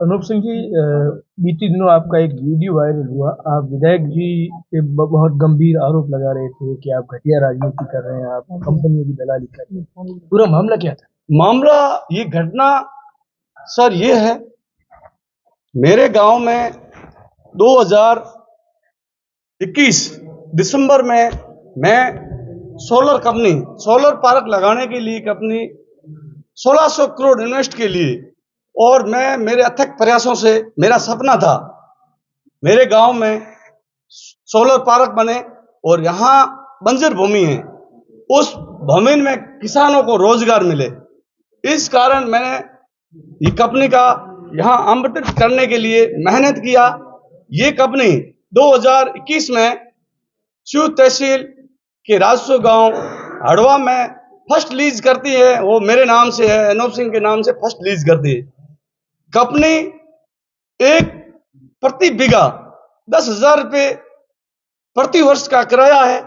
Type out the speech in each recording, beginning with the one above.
अनूप सिंह जी, बीते दिनों आपका एक वीडियो वायरल हुआ। आप विधायक जी पे बहुत गंभीर आरोप लगा रहे थे कि आप घटिया राजनीति कर रहे हैं, आप कंपनियों की दलाली कर रहे हैं। पूरा मामला क्या था? मामला ये घटना सर ये है, मेरे गांव में 2021 दिसंबर में मैं सोलर पार्क लगाने के लिए कंपनी 1600 करोड़ इन्वेस्ट के लिए, और मैं मेरे अथक प्रयासों से, मेरा सपना था मेरे गांव में सोलर पार्क बने और यहाँ बंजर भूमि है, उस भूमि में किसानों को रोजगार मिले। इस कारण मैंने ये कंपनी का यहाँ आमंत्रित करने के लिए मेहनत किया। ये कंपनी 2021 में शिव तहसील के राजस्व गांव हड़वा में फर्स्ट लीज करती है। वो मेरे नाम से है, अनूप सिंह के नाम से फर्स्ट लीज करती है। कंपनी एक प्रति बीघा 10,000 रुपये प्रति वर्ष का किराया है,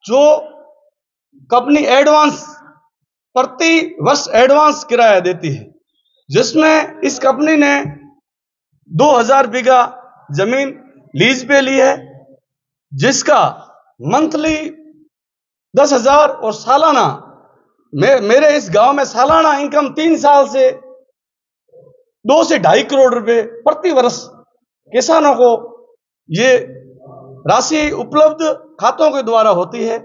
जो कंपनी एडवांस प्रति वर्ष एडवांस किराया देती है, जिसमें इस कंपनी ने 2,000 बीघा जमीन लीज पे ली है, जिसका मंथली 10,000 और सालाना मेरे इस गांव में सालाना इनकम 3 साल से 2 से 2.5 करोड़ रुपए प्रति वर्ष किसानों को ये राशि उपलब्ध खातों के द्वारा होती है।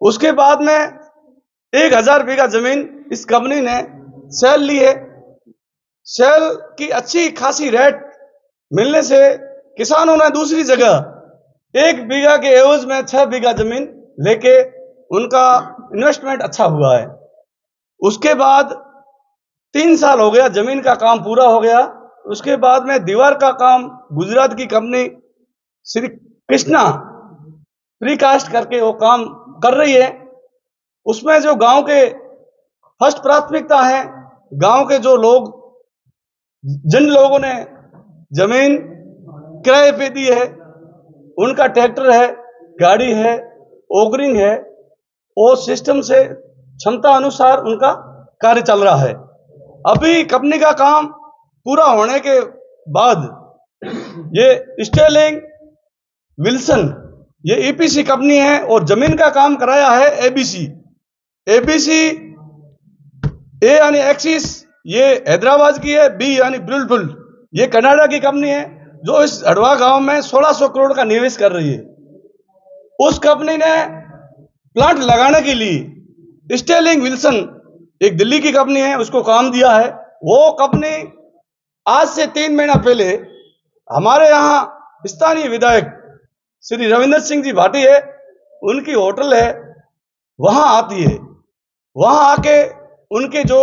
उसके बाद में 1,000 बीघा जमीन इस कंपनी ने सेल ली है। सेल की अच्छी खासी रेट मिलने से किसानों ने दूसरी जगह 1 बीघा के एवज में 6 बीघा जमीन लेके उनका इन्वेस्टमेंट अच्छा हुआ है। उसके बाद 3 साल हो गया, जमीन का काम पूरा हो गया। उसके बाद में दीवार का काम गुजरात की कंपनी श्री कृष्णा प्रीकास्ट करके वो काम कर रही है। उसमें जो गांव के फर्स्ट प्राथमिकता है, गांव के जो लोग, जिन लोगों ने जमीन किराए पे दी है, उनका ट्रैक्टर है, गाड़ी है, ओगरिंग है, वो सिस्टम से क्षमता अनुसार उनका कार्य चल रहा है। अभी कंपनी का काम पूरा होने के बाद ये स्टेलिंग विल्सन ये ईपीसी कंपनी है और जमीन का काम कराया है एबीसी ए यानी एक्सिस, ये हैदराबाद की है, बी यानी ब्रिलफुल ये कनाडा की कंपनी है, जो इस हड़वा गांव में 1600 करोड़ का निवेश कर रही है। उस कंपनी ने प्लांट लगाने के लिए स्टेलिंग विल्सन एक दिल्ली की कंपनी है, उसको काम दिया है। वो कंपनी आज से 3 महीना पहले हमारे यहाँ स्थानीय विधायक श्री रविंद्र सिंह जी भाटी है, उनकी होटल है, वहां आती है। वहां आके उनके जो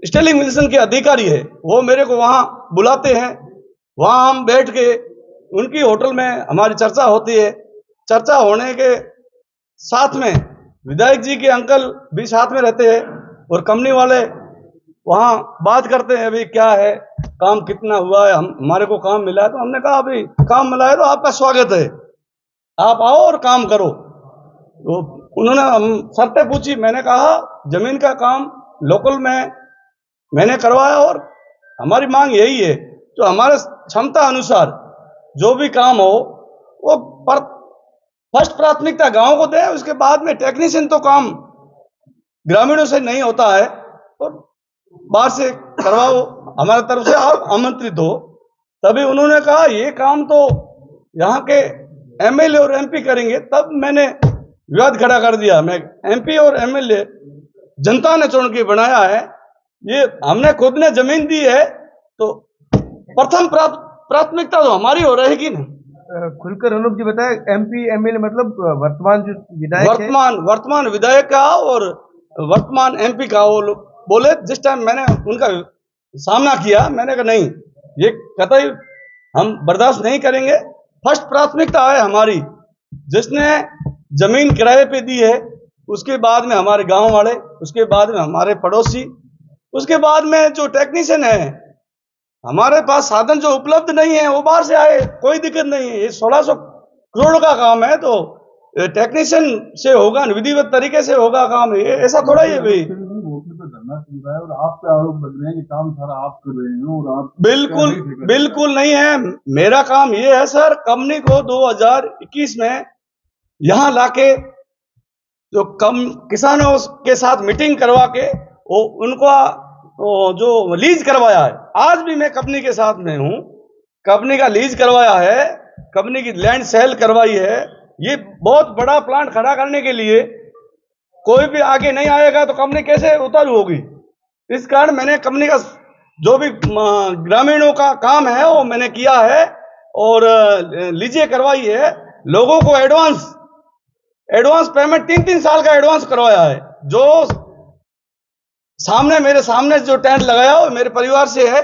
स्टेलिंग विल्सन के अधिकारी है, वो मेरे को वहां बुलाते हैं। वहां हम बैठ के उनकी होटल में हमारी चर्चा होती है। चर्चा होने के साथ में विधायक जी के अंकल भी साथ में रहते हैं और कंपनी वाले वहां बात करते हैं, अभी क्या है, काम कितना हुआ है, हमारे को काम मिला है। तो हमने कहा अभी काम मिला है तो आपका स्वागत है, आप आओ और काम करो। तो उन्होंने हम शर्तें पूछी। मैंने कहा जमीन का काम लोकल में मैंने करवाया और हमारी मांग यही है, जो हमारे क्षमता अनुसार जो भी काम हो वो फर्स्ट प्राथमिकता गांव को दे। उसके बाद में टेक्नीशियन तो काम ग्रामीणों से नहीं होता है, तो बाहर से करवाओ, हमारी तरफ से आप आमंत्रित हो। तभी उन्होंने कहा ये काम तो यहाँ के एमएलए और एमपी करेंगे। तब मैंने विवाद खड़ा कर दिया। मैं एमपी और एमएलए जनता ने चुन के बनाया है, ये हमने खुद ने जमीन दी है, तो प्रथम प्राथमिकता तो हमारी हो रहेगी ना। खुलकर अनूप जी बताए, एमपी एमएलए मतलब वर्तमान जो विधायक वर्तमान विधायक का और वर्तमान एमपी का। वो लोग बोले, जिस टाइम मैंने उनका सामना किया, मैंने कहा नहीं, ये कतई हम बर्दाश्त नहीं करेंगे। फर्स्ट प्राथमिकता है हमारी, जिसने जमीन किराए पे दी है, उसके बाद में हमारे गांव वाले, उसके बाद में हमारे पड़ोसी, उसके बाद में जो टेक्नीशियन है। हमारे पास साधन जो उपलब्ध नहीं है वो बाहर से आए, कोई दिक्कत नहीं है। ये 1600 करोड़ का काम है, तो टेक्नीशियन से होगा, विधिवत तरीके से होगा काम। ये ऐसा थोड़ा ही है भाई। धरना चल रहा है और आप पे आरोप लग रहे हैं कि काम सारा आप कर रहे हैं और आप बिल्कुल बिल्कुल नहीं है। मेरा काम ये है सर, कंपनी को 2021 में यहाँ लाके जो किसानों के साथ मीटिंग करवा के वो उनको जो लीज करवाया है, आज भी मैं कंपनी के साथ में हूँ, कंपनी का लीज करवाया है, कंपनी की लैंड सेल करवाई है। ये बहुत बड़ा प्लांट खड़ा करने के लिए कोई भी आगे नहीं आएगा तो कंपनी कैसे उतारू होगी। इस कारण मैंने कंपनी का जो भी ग्रामीणों का काम है वो मैंने किया है और लीजिए करवाई है। लोगों को एडवांस पेमेंट 3-3 साल का एडवांस करवाया है। जो मेरे सामने जो टेंट लगाया वो मेरे परिवार से है,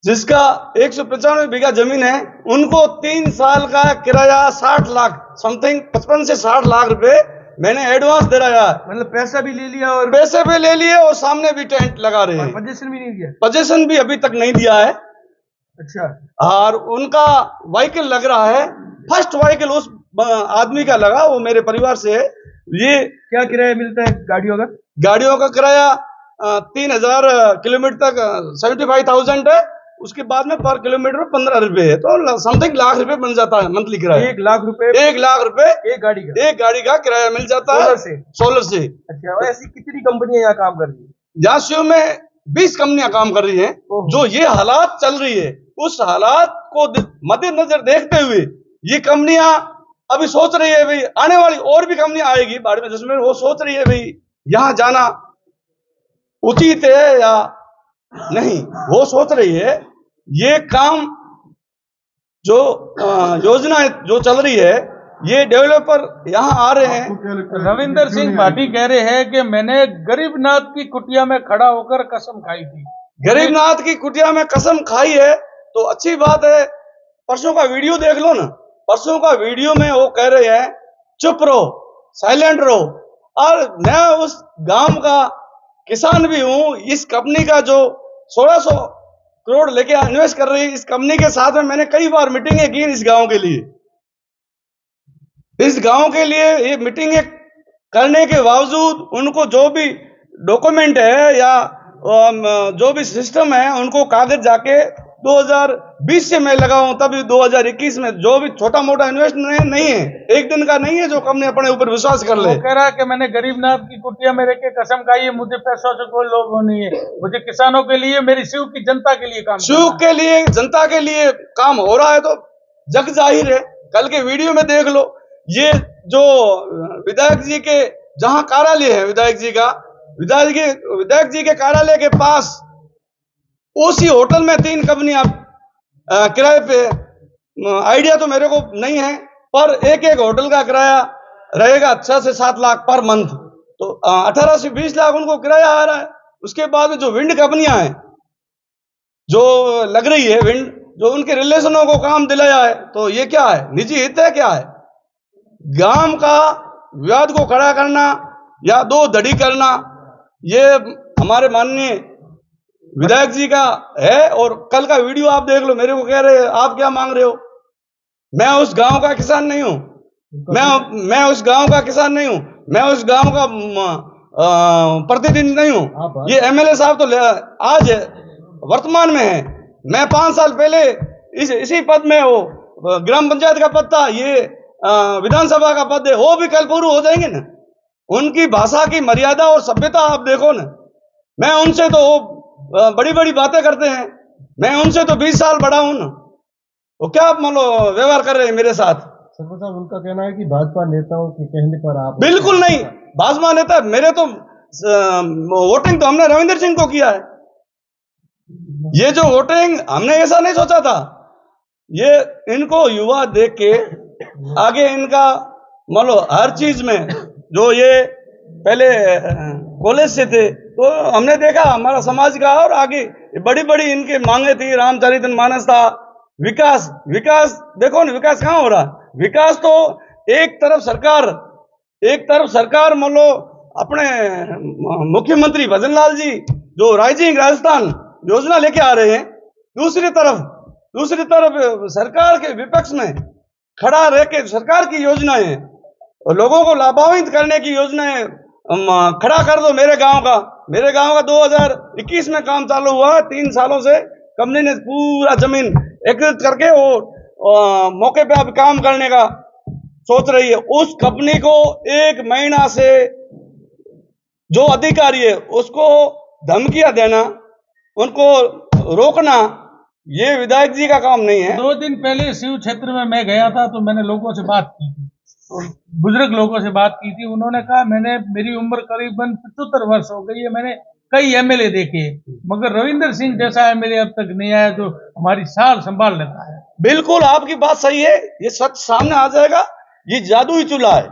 जिसका 195 बीघा जमीन है, उनको 3 साल का किराया 60 लाख समथिंग 55 से 60 लाख रुपए मैंने एडवांस दे रहा है। मतलब पैसा भी ले लिया और पैसे भी ले लिए और सामने भी टेंट लगा रहे हैं। पोजीशन भी नहीं दिया। पोजीशन भी अभी तक नहीं दिया है। अच्छा। और उनका व्हीकल लग रहा है, फर्स्ट व्हीकल उस आदमी का लगा, वो मेरे परिवार से है। ये क्या किराया मिलता है गाड़ियों का? गाड़ियों का किराया 3000 किलोमीटर तक 75,000 है। उसके बाद में पर किलोमीटर 15 रुपए है, तो समथिंग लाख रुपए बन जाता है मंथली किराया। 1 लाख रुपए एक गाड़ी का किराया मिल जाता है सोलर से। अच्छा, और ऐसी कितनी कंपनियां यहाँ काम कर रही है? यहाँ शिव में 20 कंपनियां काम कर रही हैं। जो ये हालात चल रही है, उस हालात को मद्देनजर देखते हुए ये कंपनियां अभी सोच रही है भाई आने वाली और भी कंपनियां आएगी बाद में, जिसमें वो सोच रही है भाई यहाँ जाना उचित है या नहीं, वो सोच रही है। ये काम जो योजना जो चल रही है, ये डेवलपर यहाँ आ रहे हैं। रविंदर सिंह भाटी कह रहे हैं कि मैंने गरीबनाथ की कुटिया में खड़ा होकर कसम खाई थी। गरीबनाथ की कुटिया में कसम खाई है तो अच्छी बात है। परसों का वीडियो देख लो ना, परसों का वीडियो में वो कह रहे हैं चुप रहो, साइलेंट रहो। और मैं उस गांव का किसान भी हूं। इस कंपनी का जो 1600 करोड़ लेके इन्वेस्ट कर रही है, इस कंपनी के साथ में मैंने कई बार मीटिंगें की इस गांव के लिए। इस गांव के लिए ये मीटिंगें करने के बावजूद उनको जो भी डॉक्यूमेंट है या जो भी सिस्टम है, उनको कागज जाके 2020 से मैं लगा हूं, तभी 2021 में जो भी छोटा मोटा इन्वेस्टमेंट नहीं है, एक दिन का नहीं है, जो कंपनी अपने ऊपर विश्वास कर ले। वो कह रहा है कि मैंने गरीबनाथ की कुटिया में रह के कसम खाई है, मुझे पैसों से कोई लोभ नहीं है, मुझे किसानों के लिए, मेरी शिव की जनता के लिए काम, शिव के लिए जनता के लिए काम हो रहा है तो जग जाहिर है। कल के वीडियो में देख लो, ये जो विधायक जी के जहां कार्यालय है, विधायक जी के कार्यालय के पास उसी होटल में 3 कंपनियां किराए पे, आइडिया तो मेरे को नहीं है, पर एक होटल का किराया रहेगा 6 से 7 लाख पर मंथ, तो 18 से 20 लाख उनको किराया आ रहा है। उसके बाद में जो विंड कंपनियां हैं जो लग रही है, विंड जो उनके रिलेशनों को काम दिलाया है, तो ये क्या है, निजी हित है क्या है? गांव का विवाद को खड़ा करना या 2 धड़ी करना, ये हमारे माननीय विधायक जी का है। और कल का वीडियो आप देख लो, मेरे को कह रहे हैं आप क्या मांग रहे हो? मैं उस गांव का किसान नहीं हूं, मैं उस गांव का किसान नहीं हूं, मैं उस गांव का प्रतिनिधि नहीं हूं। ये एमएलए साहब तो आज वर्तमान में है, मैं 5 साल पहले इसी पद में हो, ग्राम पंचायत का पद था, ये विधानसभा का पद है, वो भी कल पूर्ण हो जाएंगे ना। उनकी भाषा की मर्यादा और सभ्यता आप देखो ना। मैं उनसे तो बड़ी बड़ी बातें करते हैं, मैं उनसे तो 20 साल बड़ा हूं ना, वो क्या मतलब व्यवहार कर रहे हैं मेरे साथ? सरपंच साहब, उनका कहना है कि भाजपा नेताओं के कहने पर आप, बिल्कुल नहीं, भाजपा नेता मेरे तो वोटिंग तो हमने रविंदर सिंह को किया है। ये जो वोटिंग हमने ऐसा नहीं सोचा था, ये इनको युवा देख के आगे इनका मतलब हर चीज में, जो ये पहले कॉलेज से थे तो हमने देखा हमारा समाज का, और आगे बड़ी बड़ी इनके मांगे थी, रामचरितमानस था, विकास देखो ना, विकास कहाँ हो रहा? विकास तो एक तरफ सरकार मान लो अपने मुख्यमंत्री भजन लाल जी जो राइजिंग राजस्थान योजना लेके आ रहे हैं, दूसरी तरफ सरकार के विपक्ष में खड़ा रह के सरकार की योजनाएं और लोगों को लाभान्वित करने की योजनाएं खड़ा कर दो मेरे गांव का। मेरे गांव का 2021 में काम चालू हुआ। 3 सालों से कंपनी ने पूरा जमीन एकत्रित करके वो मौके पे अब काम करने का सोच रही है। उस कंपनी को 1 महीना से जो अधिकारी है उसको धमकियां देना, उनको रोकना, ये विधायक जी का काम नहीं है। 2 दिन पहले शिव क्षेत्र में मैं गया था तो मैंने लोगों से बात की थी, और बुजुर्ग लोगों से बात की थी। उन्होंने कहा मेरी उम्र करीबन 75 वर्ष हो गई है, मैंने कई एमएलए देखे, मगर रविंदर सिंह जैसा एमएलए अब तक नहीं आया जो हमारी सार संभाल लेता है। बिल्कुल आपकी बात सही है, ये सच सामने आ जाएगा। ये जादुई चूल्हा है,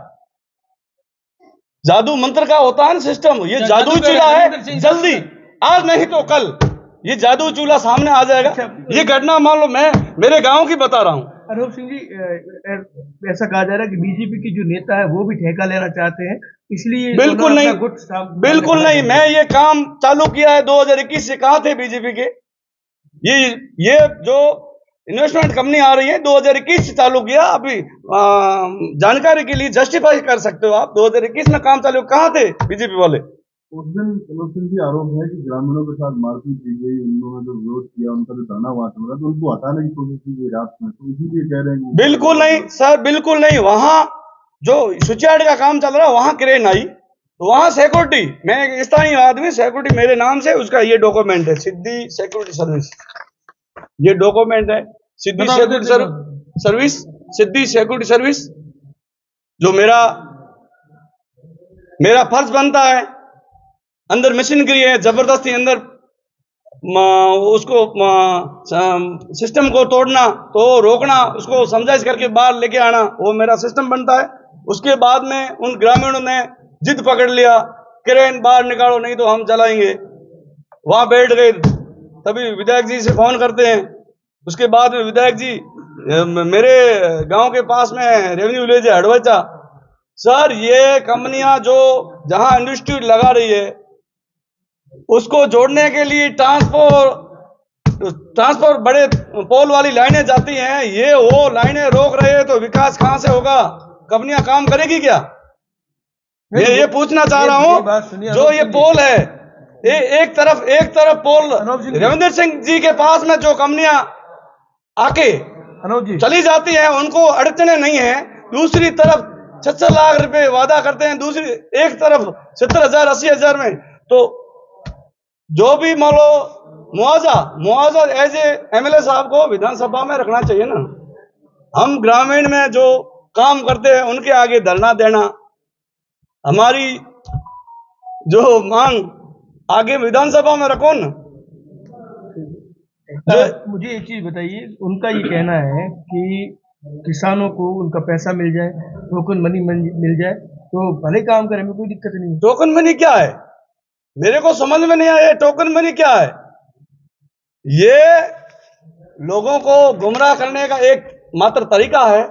जादू मंत्र का होता है ना सिस्टम, ये जादुई चूल्हा है। जल्दी, आज नहीं तो कल ये जादू चूल्हा सामने आ जाएगा। ये घटना मान लो मैं मेरे गांव की बता रहा हूँ। अनूप सिंह जी, ऐसा कहा जा रहा है कि बीजेपी के जो नेता है वो भी ठेका लेना चाहते हैं, इसलिए बिल्कुल नहीं, बिल्कुल नहीं। मैं ये काम चालू किया है 2021 से। कहाँ थे बीजेपी के? ये जो इन्वेस्टमेंट कंपनी आ रही है 2021 से चालू किया। अभी जानकारी के लिए जस्टिफाई कर सकते हो आप, 2021 में काम चालू, कहाँ थे बीजेपी वाले? उस दिन अनूप सिंह जी आरोप है कि ग्रामीणों के साथ मारपीट की गई, उन्होंने जो विरोध किया, उनका जो धरना वहां चल रहा था, उनको हटाने की कोशिश की गई रात में, तो इसीलिए कह रहे हैं। बिल्कुल नहीं सर, बिल्कुल नहीं। वहां जो स्विचयार्ड का काम चल रहा है वहां क्रेन आई, तो वहां सिक्योरिटी, मैं एक स्थानीय आदमी, सिक्योरिटी मेरे नाम से, उसका ये डॉक्यूमेंट है, सिद्धि सिक्योरिटी सर्विस। ये डॉक्यूमेंट है सिद्धि सिक्योरिटी सर्विस, सिद्धि सिक्योरिटी सर्विस। जो मेरा फर्ज बनता है, अंदर मशीनरी है, जबरदस्ती अंदर उसको सिस्टम को तोड़ना, तो रोकना, उसको समझाइश करके बाहर लेके आना, वो मेरा सिस्टम बनता है। उसके बाद में उन ग्रामीणों ने जिद पकड़ लिया, क्रेन बाहर निकालो नहीं तो हम जलाएंगे। वहां बैठ गए, तभी विधायक जी से फोन करते हैं। उसके बाद में विधायक जी मेरे गांव के पास में रेवेन्यू विलेज है हड़वचा, सर ये कंपनियां जो जहां इंडस्ट्री लगा रही है उसको जोड़ने के लिए ट्रांसपोर्ट बड़े पोल वाली लाइनें जाती हैं, ये वो लाइनें रोक रहे हैं, तो विकास कहां से होगा? कंपनियां काम करेगी क्या? मैं ये पूछना चाह रहा हूं। जो ये पोल है, एक तरफ पोल रविंदर सिंह जी के पास में जो कंपनियां आके चली जाती हैं उनको अड़चने नहीं है, दूसरी तरफ 6 लाख रुपए वादा करते हैं, दूसरी एक तरफ 70,000 80,000 में। तो जो भी मान लो मुआवजा एज ए एमएलए साहब को विधानसभा में रखना चाहिए ना। हम ग्रामीण में जो काम करते हैं उनके आगे धरना देना, हमारी जो मांग आगे विधानसभा में रखो ना। मुझे एक चीज बताइए, उनका ये कहना है कि किसानों को उनका पैसा मिल जाए, टोकन मनी मिल जाए तो भले काम करें, में कोई दिक्कत नहीं। टोकन मनी क्या है? मेरे को समझ में नहीं आया टोकन मनी क्या है। ये लोगों को गुमराह करने का एक मात्र तरीका है।